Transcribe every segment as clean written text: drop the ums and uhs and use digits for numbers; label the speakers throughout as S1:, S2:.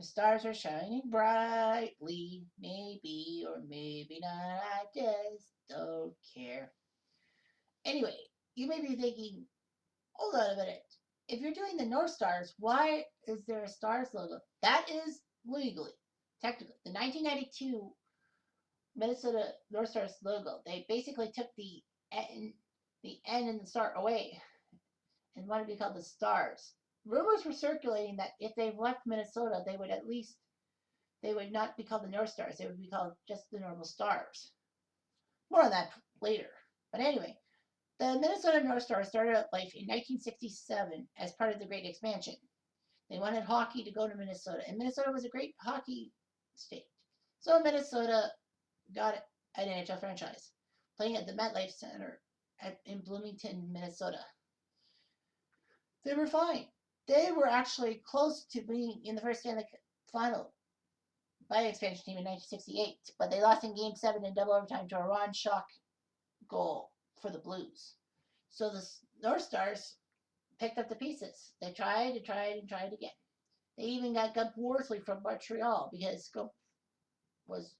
S1: The stars are shining brightly, maybe or maybe not, I just don't care. Anyway, you may be thinking, hold on a minute. If you're doing the North Stars, why is there a Stars logo? That is legally, technically, the 1992 Minnesota North Stars logo. They basically took the N and the star away and wanted to be called the Stars. Rumors were circulating that if they left Minnesota, they would not be called the North Stars. They would be called just the normal Stars. More on that later. But anyway, the Minnesota North Stars started out life in 1967 as part of the Great Expansion. They wanted hockey to go to Minnesota, and Minnesota was a great hockey state. So Minnesota got an NHL franchise, playing at the MetLife Center in Bloomington, Minnesota. They were fine. They were actually close to being in the first Stanley Cup final by the expansion team in 1968, but they lost in Game 7 in double overtime to a Ron Schock goal for the Blues. So the North Stars picked up the pieces. They tried and tried and tried again. They even got Gump Worsley from Montreal because Gump was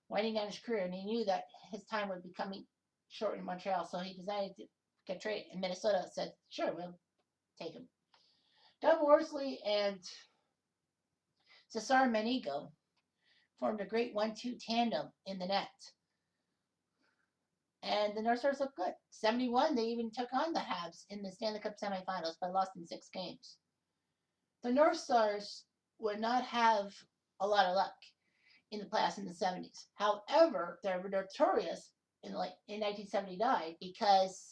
S1: winding down his career and he knew that his time would be coming short in Montreal, so he decided to get traded. And Minnesota said, sure, we'll take him. Gump Worsley and Cesar Manigo formed a great 1-2 tandem in the net. And the North Stars looked good. 71, they even took on the Habs in the Stanley Cup semifinals, but lost in 6 games. The North Stars would not have a lot of luck in the playoffs in the 70s. However, they were notorious in 1979 because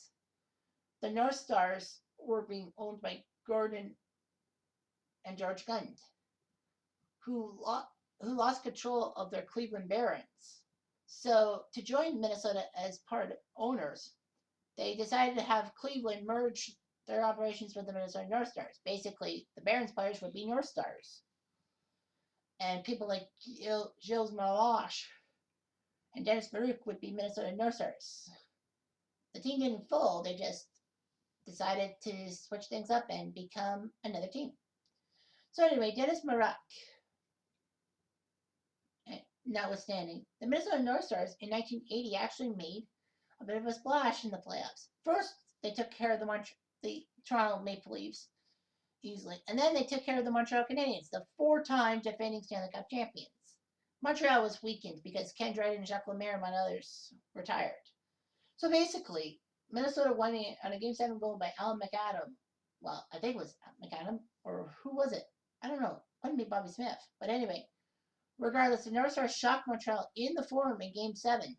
S1: the North Stars were being owned by Gordon and George Gund, who lost control of their Cleveland Barons. So to join Minnesota as part of owners, they decided to have Cleveland merge their operations with the Minnesota North Stars. Basically, the Barons players would be North Stars. And people like Gilles Malache and Dennis Baruch would be Minnesota North Stars. The team didn't fold, they just decided to switch things up and become another team. So anyway, Dennis Baruch, notwithstanding, the Minnesota North Stars in 1980 actually made a bit of a splash in the playoffs. First, they took care of the Toronto Maple Leafs easily, and then they took care of the Montreal Canadiens, the 4-time defending Stanley Cup champions. Montreal was weakened because Ken Dryden and Jacques Lemaire, among others, retired. So basically, Minnesota won on a Game 7 goal by Alan McAdam. Well, I think it was McAdam, or who was it? I don't know. Couldn't be Bobby Smith. But anyway, regardless, the North Stars shocked Montreal in the Forum in Game 7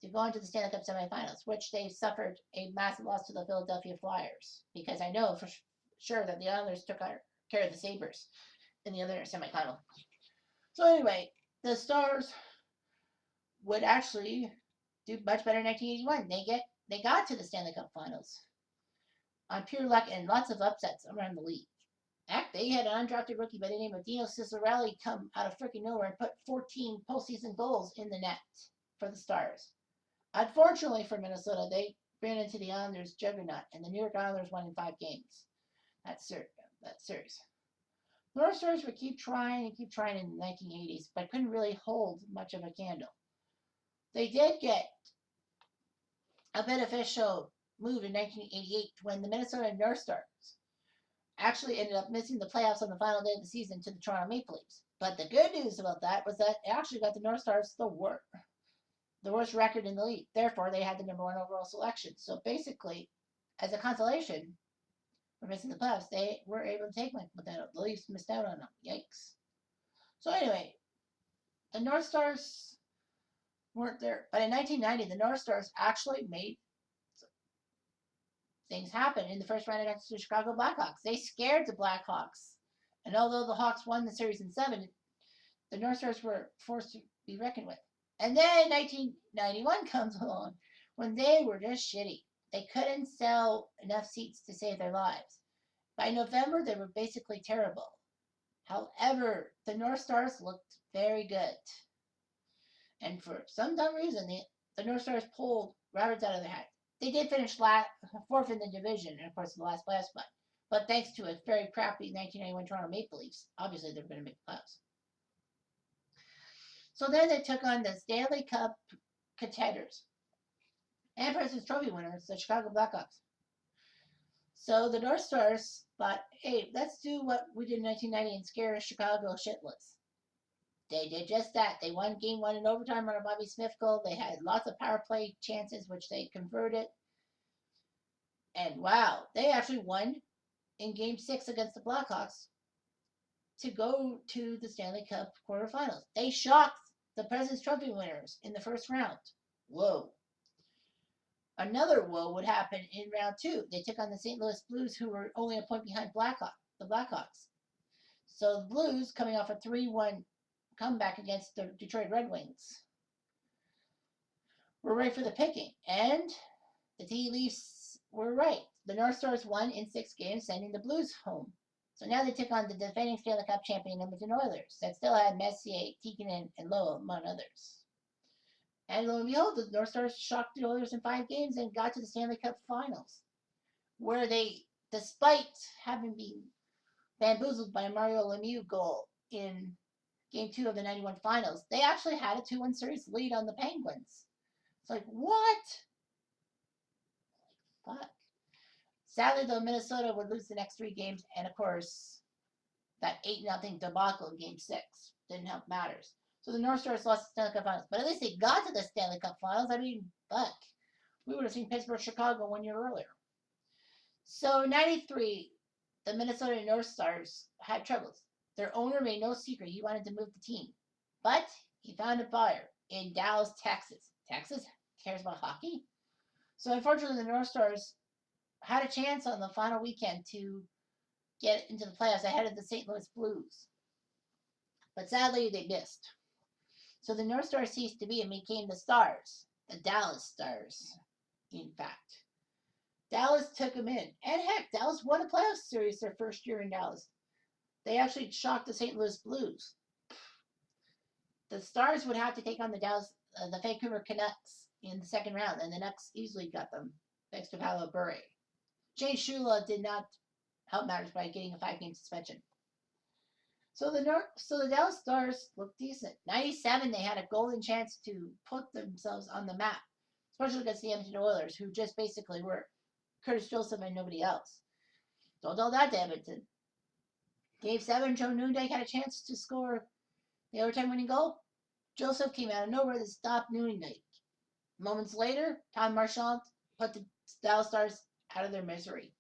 S1: to go into the Stanley Cup semifinals, which they suffered a massive loss to the Philadelphia Flyers. Because I know for sure that the Islanders took care of the Sabres in the other semifinal. So anyway, the Stars would actually do much better in 1981. They got to the Stanley Cup Finals on pure luck and lots of upsets around the league. Heck, they had an undrafted rookie by the name of Dino Ciccarelli come out of freaking nowhere and put 14 postseason goals in the net for the Stars. Unfortunately for Minnesota, they ran into the Islanders' juggernaut, and the New York Islanders won in 5 games. That series. The North Stars would keep trying in the 1980s, but couldn't really hold much of a candle. They did get a beneficial move in 1988 when the Minnesota North Stars actually ended up missing the playoffs on the final day of the season to the Toronto Maple Leafs. But the good news about that was that it actually got the North Stars the worst record in the league. Therefore, they had the number 1 overall selection. So basically, as a consolation for missing the playoffs, they were able to take one, but the Leafs missed out on them. Yikes. So anyway, the North Stars weren't there. But in 1990, the North Stars actually made things happen in the first round against the Chicago Blackhawks. They scared the Blackhawks. And although the Hawks won the series in 7, the North Stars were forced to be reckoned with. And then 1991 comes along when they were just shitty. They couldn't sell enough seats to save their lives. By November, they were basically terrible. However, the North Stars looked very good. And for some dumb reason, the North Stars pulled rabbits out of their hat. They did finish 4th in the division, and of course, the last playoff spot. But thanks to a very crappy 1991 Toronto Maple Leafs, obviously they're going to make the playoffs. So then they took on the Stanley Cup contenders and President's Trophy winners, the Chicago Blackhawks. So the North Stars thought, hey, let's do what we did in 1990 and scare Chicago shitless. They did just that. They won game one in overtime on a Bobby Smith goal. They had lots of power play chances, which they converted. And wow, they actually won in game six against the Blackhawks to go to the Stanley Cup quarterfinals. They shocked the President's Trophy winners in the first round. Whoa. Another whoa would happen in round two. They took on the St. Louis Blues, who were only a point behind the Blackhawks. So the Blues, coming off a 3-1 comeback against the Detroit Red Wings, were right for the picking. And the tea leaves were right. The North Stars won in 6 games, sending the Blues home. So now they took on the defending Stanley Cup champion Edmonton Oilers that still had Messier, Tikkanen, and Lowe, among others. And lo and behold, the North Stars shocked the Oilers in 5 games and got to the Stanley Cup Finals, where they, despite having been bamboozled by a Mario Lemieux goal in Game 2 of the 91 Finals, they actually had a 2-1 series lead on the Penguins. It's like, what? Fuck. Sadly, though, Minnesota would lose the next 3 games, and of course, that 8-0 debacle in Game 6 didn't help matters. So the North Stars lost the Stanley Cup Finals, but at least they got to the Stanley Cup Finals. I mean, fuck. We would have seen Pittsburgh, Chicago 1 year earlier. So in 93, the Minnesota North Stars had troubles. Their owner made no secret he wanted to move the team, but he found a buyer in Dallas, Texas. Texas cares about hockey? So unfortunately, the North Stars had a chance on the final weekend to get into the playoffs ahead of the St. Louis Blues. But sadly, they missed. So the North Stars ceased to be and became the Stars, the Dallas Stars, in fact. Dallas took them in. And heck, Dallas won a playoff series their first year in Dallas. They actually shocked the St. Louis Blues. The Stars would have to take on the Vancouver Canucks in the second round, and the Canucks easily got them, thanks to Paolo Bure. Jay Shula did not help matters by getting a 5-game suspension. So the Dallas Stars looked decent. 97, they had a golden chance to put themselves on the map, especially against the Edmonton Oilers, who just basically were Curtis Joseph and nobody else. Don't tell that to Edmonton. Game 7, Joe Noonday had a chance to score the overtime winning goal. Joseph came out of nowhere to stop Noonday. Moments later, Tom Marchand put the Dallas Stars out of their misery.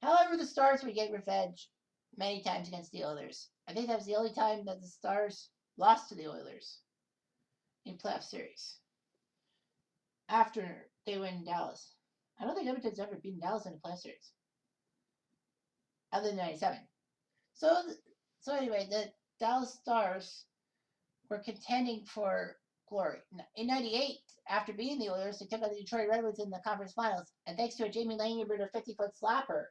S1: However, the Stars would get revenge many times against the Oilers. I think that was the only time that the Stars lost to the Oilers in playoff series after they went in Dallas. I don't think Edmonton's ever beaten Dallas in a playoff series other than 97. So anyway, the Dallas Stars were contending for glory. In 98, after beating the Oilers, they took on the Detroit Red Wings in the conference finals. And thanks to a Jamie Langenberger 50-foot slapper,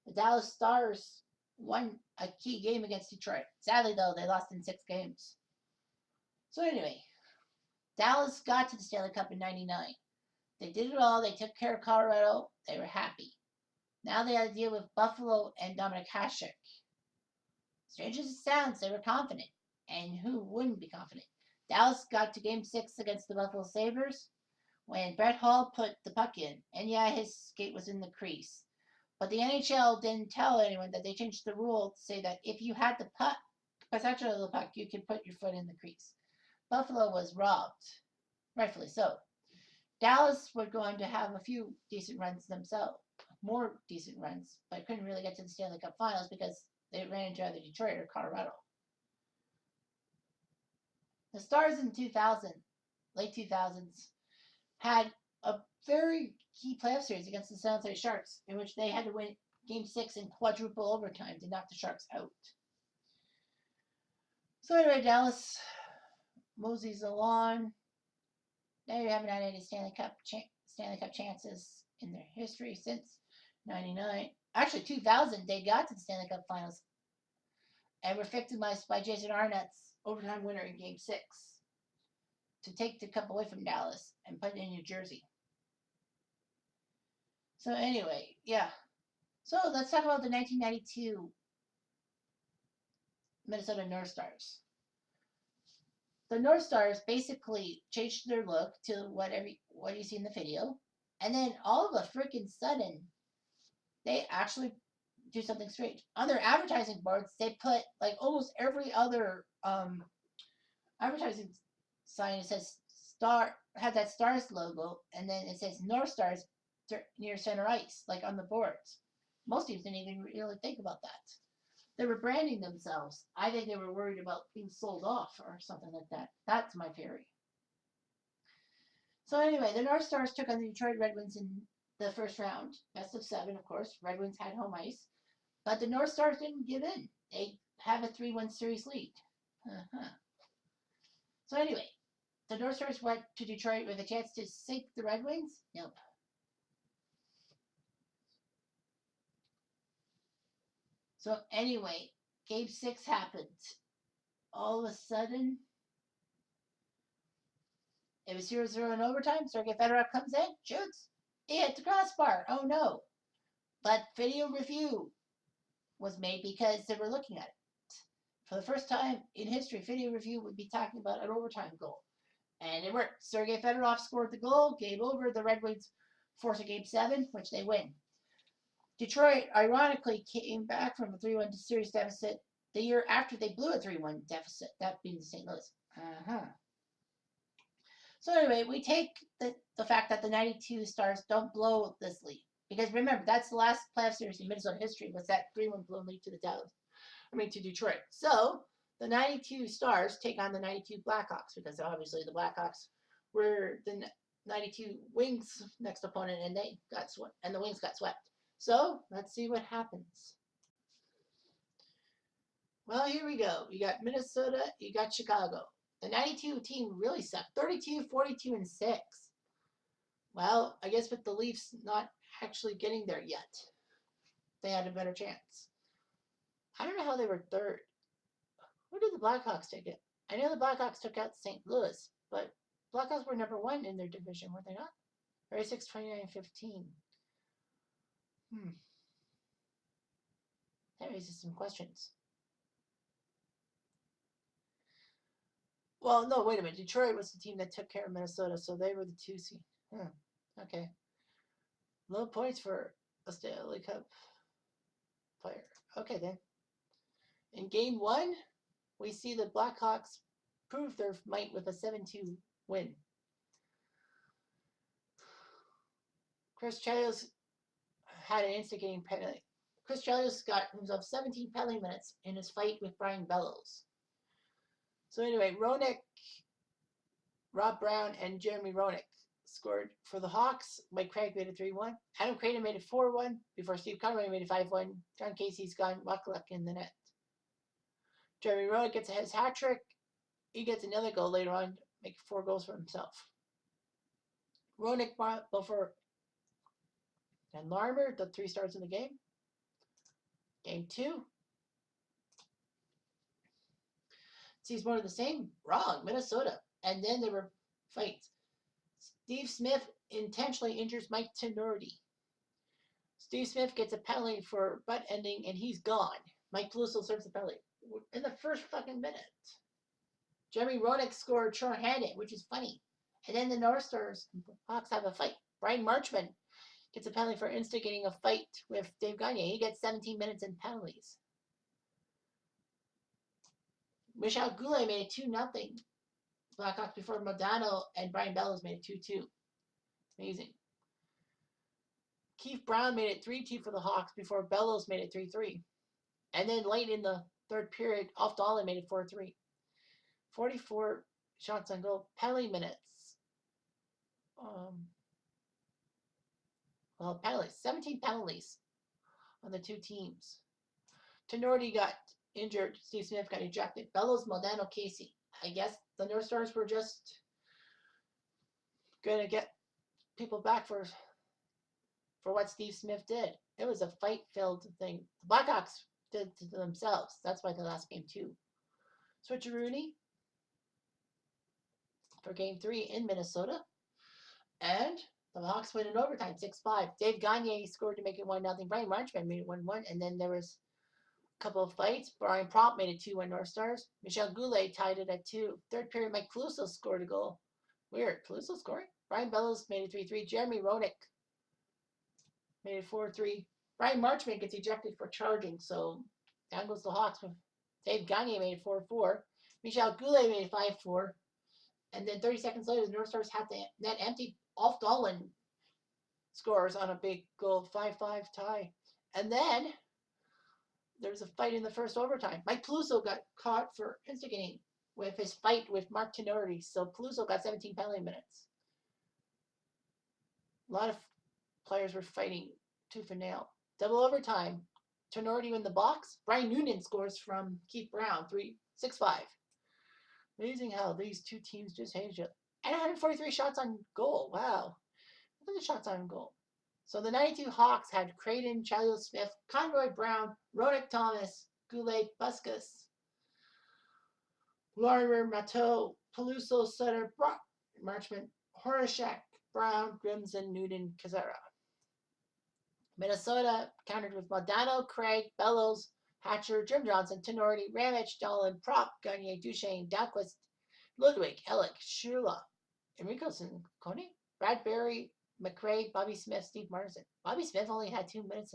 S1: the Dallas Stars won a key game against Detroit. Sadly, though, they lost in 6 games. So anyway, Dallas got to the Stanley Cup in 99. They did it all. They took care of Colorado. They were happy. Now they had to deal with Buffalo and Dominik Hasek. Strange as it sounds, they were confident. And who wouldn't be confident? Dallas got to Game 6 against the Buffalo Sabres when Brett Hull put the puck in. And yeah, his skate was in the crease. But the NHL didn't tell anyone that they changed the rule to say that if you had the puck, possession of the puck, you could put your foot in the crease. Buffalo was robbed. Rightfully so. Dallas were going to have a few decent runs themselves. More decent runs. But couldn't really get to the Stanley Cup Finals because they ran into either Detroit or Colorado. The Stars in 2000, late 2000s, had a very key playoff series against the San Jose Sharks, in which they had to win Game 6 in quadruple overtime to knock the Sharks out. So anyway, Dallas moseys along. They haven't had any Stanley Cup chances in their history since 99. Actually, 2000, they got to the Stanley Cup Finals and were victimized by Jason Arnett's overtime winner in Game 6 to take the cup away from Dallas and put it in New Jersey. So anyway, yeah. So let's talk about the 1992 Minnesota North Stars. the North Stars basically changed their look to what you see in the video, and then all of a freaking sudden, they actually do something strange. On their advertising boards, they put like almost every other advertising sign. It says star had that stars logo, and then it says North Stars near center ice, like on the boards. Most teams didn't even really think about that. They were branding themselves. I think they were worried about being sold off or something like that. That's my theory. So anyway, the North Stars took on the Detroit Red Wings in the first round. Best of 7, of course. Red Wings had home ice. But the North Stars didn't give in. They have a 3-1 series lead. Uh-huh. So anyway, the North Stars went to Detroit with a chance to sink the Red Wings. Nope. So anyway, Game 6 happened. All of a sudden, it was 0-0 in overtime. Sergei Fedorov comes in, shoots. He hit the crossbar. Oh no. But video review was made because they were looking at it. For the first time in history, video review would be talking about an overtime goal. And it worked. Sergei Fedorov scored the goal. Game over. The Red Wings force a Game 7, which they win. Detroit, ironically, came back from a 3-1 series deficit the year after they blew a 3-1 deficit. That being St. Louis. Uh-huh. So anyway, we take the fact that the 92 Stars don't blow this lead. Because remember, that's the last playoff series in Minnesota history was that 3-1 blown lead to Detroit. So the 92 Stars take on the 92 Blackhawks because obviously the Blackhawks were the 92 Wings next opponent and they got swept and the Wings got swept. So let's see what happens. Well, here we go. You got Minnesota, you got Chicago. The 92 team really sucked. 32, 42, and 6. Well, I guess with the Leafs not actually getting there yet, they had a better chance. I don't know how they were third. Who did the Blackhawks take it? I know the Blackhawks took out St. Louis, but Blackhawks were number 1 in their division, were they not? 36, 29, 15. That raises some questions. Well, no, wait a minute. Detroit was the team that took care of Minnesota, so they were the 2 seed. Okay. Low points for a Stanley Cup player. Okay, then. In Game 1, we see the Blackhawks prove their might with a 7-2 win. Chris Chelios had an instigating penalty. Chris Chelios got himself 17 penalty minutes in his fight with Brian Bellows. So anyway, Rob Brown, and Jeremy Roenick scored for the Hawks. Mike Craig made it 3-1. Adam Creighton made it 4-1 before Steve Conway made it 5-1. John Casey's gone luck in the net. Jeremy Roenick gets his hat trick. He gets another goal later on, make 4 goals for himself. Roenick, Beaufort, and Larmer, the 3 stars in the game. Game 2. Sees more of the same. Wrong. Minnesota. And then there were fights. Steve Smith intentionally injures Mike Tenorti. Steve Smith gets a penalty for butt ending, and he's gone. Mike Peluso serves the penalty in the first fucking minute. Jeremy Roenick scored short-handed, which is funny. And then the North Stars and Hawks have a fight. Brian Marchman gets a penalty for instigating a fight with Dave Gagne. He gets 17 minutes in penalties. Michel Goulet made it 2-0. Blackhawks before Modano and Brian Bellows made it 2-2. Amazing. Keith Brown made it 3-2 for the Hawks before Bellows made it 3-3. And then late in the third period, Off Dolan made it 4-3. 44 shots on goal. Penalty minutes. Penalties. 17 penalties on the 2 teams. Tenorti got injured. Steve Smith got ejected. Bellows, Modano, Casey. I guess the North Stars were just going to get people back for what Steve Smith did. It was a fight-filled thing. The Blackhawks did to themselves. That's why the last game, too. Switcheroony for Game 3 in Minnesota. And the Hawks win in overtime, 6-5. Dave Gagne scored to make it 1-0. Brian Marchman made it 1-1. And then there was Couple of fights. Brian Prompt made it 2-1 North Stars. Michel Goulet tied it at 2. Third period, Mike Peluso scored a goal. Weird. Peluso scoring? Brian Bellows made it 3-3. Jeremy Roenick made it 4-3. Brian Marchment gets ejected for charging, so down goes the Hawks. Dave Gagne made it 4-4. Michel Goulet made it 5-4. And then 30 seconds later, the North Stars had the net empty. Off Dolan scores on a big goal, 5-5 tie. And then there was a fight in the first overtime. Mike Peluso got caught for instigating with his fight with Mark Tenorti, so Peluso got 17 penalty minutes. A lot of players were fighting tooth and nail. Double overtime. Tenorti in the box. Brian Noonan scores from Keith Brown, 6-5. Amazing how these two teams just hate each other. And 143 shots on goal. Wow. Look at the shots on goal. So the 92 Hawks had Creighton, Chalios Smith, Conroy Brown, Rodick Thomas, Goulet, Buskus, Larimer, Mateau, Peluso, Sutter, Marchment, Horashek, Brown, Grimson, Newton, Kazara. Minnesota countered with Modano, Craig, Bellows, Hatcher, Jim Johnson, Tenorti, Ramage, Dolan, Prop, Gagne, Duchesne, Dalquist, Ludwig, Ellick, Shula, Enrico Cincone, Bradbury, McRae, Bobby Smith, Steve Martin. Bobby Smith only had 2 minutes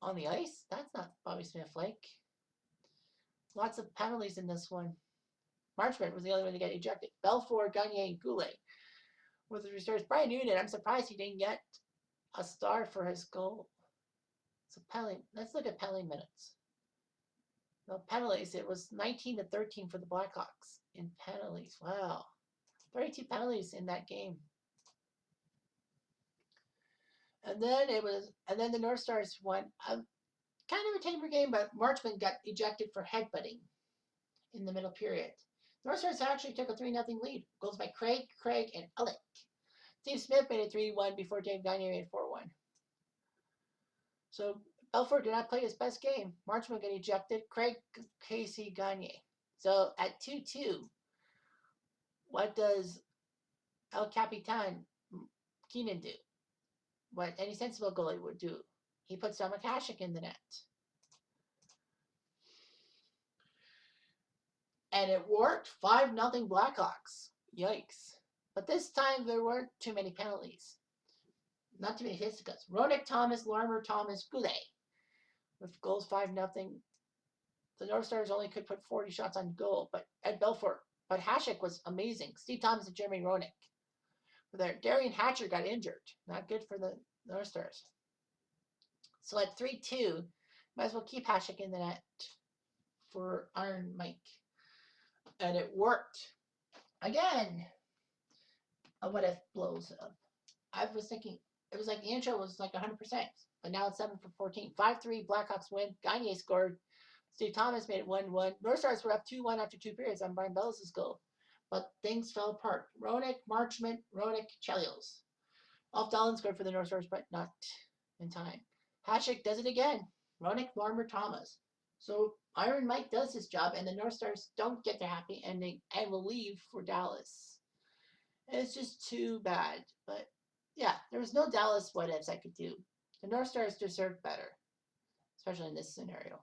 S1: on the ice. That's not Bobby Smith like. Lots of penalties in this one. Marchment was the only one to get ejected. Belfort, Gagne, and Goulet with the restores. Brian Noonan, I'm surprised he didn't get a star for his goal. So penalty. Let's look at penalty minutes. No penalties. It was 19-13 for the Blackhawks in penalties. Wow, 32 penalties in that game. And then the North Stars won a kind of a tamer game, but Marchment got ejected for headbutting in the middle period. North Stars actually took a 3-0 lead. Goals by Craig, and Ellick. Steve Smith made it 3-1 before Dave Gagne made it 4-1. So Belfort did not play his best game. Marchment got ejected. Craig, Casey, Gagne. So at 2-2, what does El Capitan Keenan do? What any sensible goalie would do. He puts Dominic Hasek in the net. And it worked. 5-0 Blackhawks. Yikes. But this time there weren't too many penalties. Not too many fisticuffs. Rodick, Thomas, Larmer, Thomas, Goulet. With goals 5-0. The North Stars only could put 40 shots on goal, but Ed Belfort. But Hasek was amazing. Steve Thomas and Jeremy Roenick. There, Darian Hatcher got injured. Not good for the North Stars. So at 3-2, might as well keep Hasek in the net for Iron Mike. And it worked. Again, what if blows up? I was thinking, it was like the intro was like 100%, but now it's 7 for 14. 5-3, Blackhawks win. Gagne scored. Steve Thomas made it 1-1. North Stars were up 2-1 after 2 periods on Brian Bellows' goal. But things fell apart. Roenick, Marchment, Roenick, Chelios. Off Dolan scored for the North Stars, but not in time. Hasek does it again. Roenick, Larmer, Thomas. So Iron Mike does his job, and the North Stars don't get their happy ending and will leave for Dallas. And it's just too bad. But yeah, there was no Dallas what ifs I could do. The North Stars deserve better, especially in this scenario.